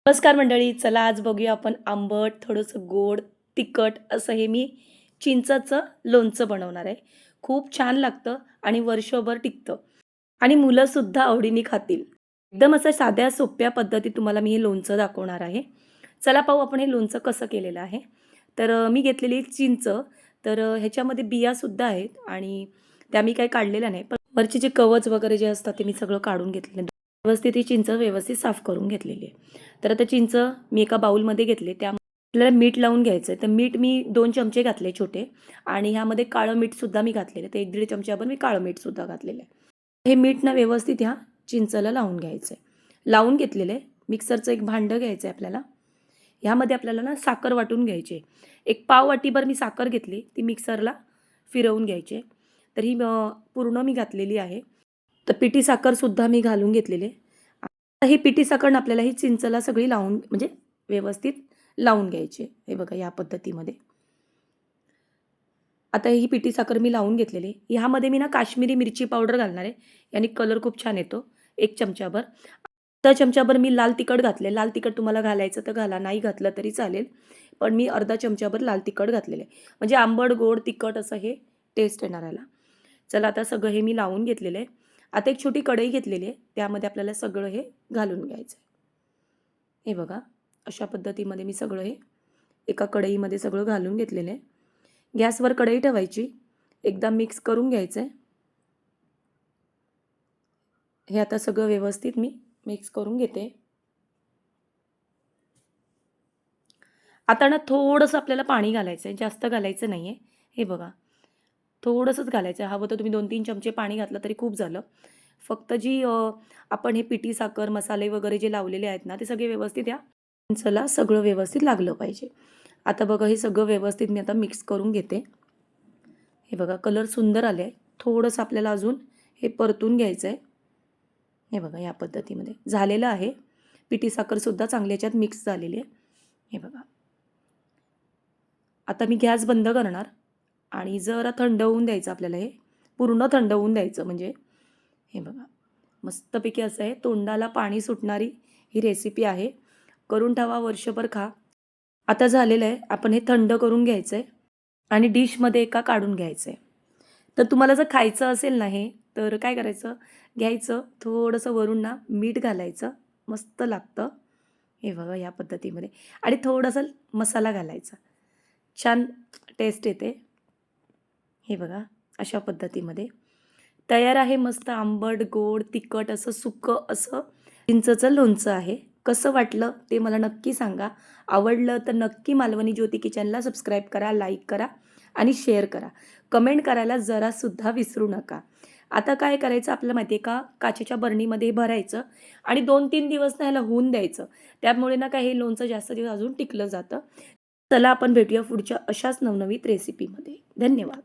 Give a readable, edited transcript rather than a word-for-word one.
नमस्कार मंडळी, चला आज बघूया आपण आंबट, थोडंसं गोड, तिखट असं हे मी चिंचाचं लोणचं बनवणार आहे. खूप छान लागतं आणि वर्षभर टिकतं आणि मुलंसुद्धा आवडीने खातील. एकदम असं साध्या सोप्या पद्धतीत तुम्हाला मी हे लोणचं दाखवणार आहे. चला पाहू आपण हे लोणचं कसं केलेलं आहे. तर मी घेतलेली चिंच, तर ह्याच्यामध्ये बियासुद्धा आहेत आणि त्या मी काही काढलेल्या नाही. पण वरचे जे कवच वगैरे जे असतात ते मी सगळं काढून घेतलेलं आहे. व्यवस्थित ही चिंच व्यवस्थित साफ करून घेतलेली आहे. तर आता चिंच मी एका बाउलमध्ये घेतले. त्यामध्ये आपल्याला मीठ लावून घ्यायचं आहे. तर मीठ मी 2 चमचे घातले छोटे आणि ह्यामध्ये काळं मीठसुद्धा मी घातलेलं आहे. तर 1-1.5 चमच्याभर मी काळं मीठसुद्धा घातलेलं आहे. हे मीठ ना व्यवस्थित ह्या चिंचला लावून घ्यायचं आहे. लावून घेतलेलं आहे. मिक्सरचं एक भांडं घ्यायचं आहे आपल्याला. ह्यामध्ये आपल्याला ना साखर वाटून घ्यायची आहे. एक पाव वाटीभर मी साखर घेतली. ती मिक्सरला फिरवून घ्यायची आहे. तर ही पूर्ण मी घातलेली आहे. तर पिठी साखरसुद्धा मी घालून घेतलेली आहे. आता ही पिठी साखर आपल्याला ही चिंचला सगळी लावून म्हणजे व्यवस्थित लावून घ्यायची आहे. हे बघा या पद्धतीमध्ये. आता ही पिठी साखर मी लावून घेतलेली आहे. ह्यामध्ये मी ना काश्मीरी मिरची पावडर घालणार आहे. याने कलर खूप छान येतो. 1 चमचाभर. अर्धा चमचाभर मी लाल तिखट घातले. लाल तिखट तुम्हाला घालायचं तर घाला, नाही घातलं तरी चालेल. पण मी अर्धा चमचाभर लाल तिखट घातलेलं आहे. म्हणजे आंबट, गोड, तिखट असं हे टेस्ट येणार याला. चला आता सगळं हे मी लावून घेतलेलं आहे. आता एक छोटी कढई घेतलेली आहे. त्यामध्ये आपल्याला सगळं हे घालून घ्यायचं आहे. हे बघा, अशा पद्धतीमध्ये मी सगळं हे एका कढईमध्ये सगळं घालून घेतलेलं आहे. गॅसवर कढई ठेवायची. एकदा मिक्स करून घ्यायचं आहे. हे आता सगळं व्यवस्थित मी मिक्स करून घेते. आता ना थोडंसं आपल्याला पाणी घालायचं आहे. जास्त घालायचं नाही आहे. हे बघा, थोडंसंच घालायचं आहे. हवं तर तुम्ही 2-3 चमचे पाणी घातलं तरी खूप झालं. फक्त जी आपण हे पिठी साखर, मसाले वगैरे जे लावलेले आहेत ना, ते सगळे व्यवस्थित या चिंचला सगळं व्यवस्थित लागलं पाहिजे. आता बघा हे सगळं व्यवस्थित मी आता मिक्स करून घेते. हे बघा कलर सुंदर आले आहे. थोडंसं आपल्याला अजून हे परतून घ्यायचं आहे. हे बघा या पद्धतीमध्ये झालेलं आहे. पिठी साखरसुद्धा चांगली याच्यात मिक्स झालेली आहे. हे बघा. आता मी गॅस बंद करणार आणि जरा थंड होऊन द्यायचं आपल्याला हे. पूर्ण थंड होऊन द्यायचं म्हणजे हे बघा. मस्तपैकी असं आहे तोंडाला पाणी सुटणारी ही रेसिपी आहे. करून ठेवा, वर्षभर खा. आता झालेलं आहे. आपण हे थंड करून घ्यायचं आहे आणि डिशमध्ये एका काढून घ्यायचं आहे. तर तुम्हाला जर खायचं असेल ना हे, तर काय करायचं, घ्यायचं थोडंसं वरून ना मीठ घालायचं, मस्त लागतं. हे बघा या पद्धतीमध्ये आणि थोडासा मसाला घालायचा. छान टेस्ट येते. हे बघा अशा पद्धतीमध्ये तयार आहे मस्त आंबट, गोड, तिखट असं सुक्कं असं चिंचचं लोणचं आहे. कसं वाटलं ते मला नक्की सांगा. आवडलं तर नक्की मालवणी ज्योती किचनला सबस्क्राईब करा, लाईक करा आणि शेअर करा. कमेंट करायला जरासुद्धा विसरू नका. आता काय करायचं आपल्याला माहिती आहे का, काचेच्या बरणीमध्ये हे भरायचं आणि 2-3 दिवस ना ह्याला होऊन द्यायचं. त्यामुळे ना काय हे लोणचं जास्त दिवस अजून टिकलं जातं. चला आपण भेटूया पुढच्या अशाच नवनवीन रेसिपीमध्ये. धन्यवाद.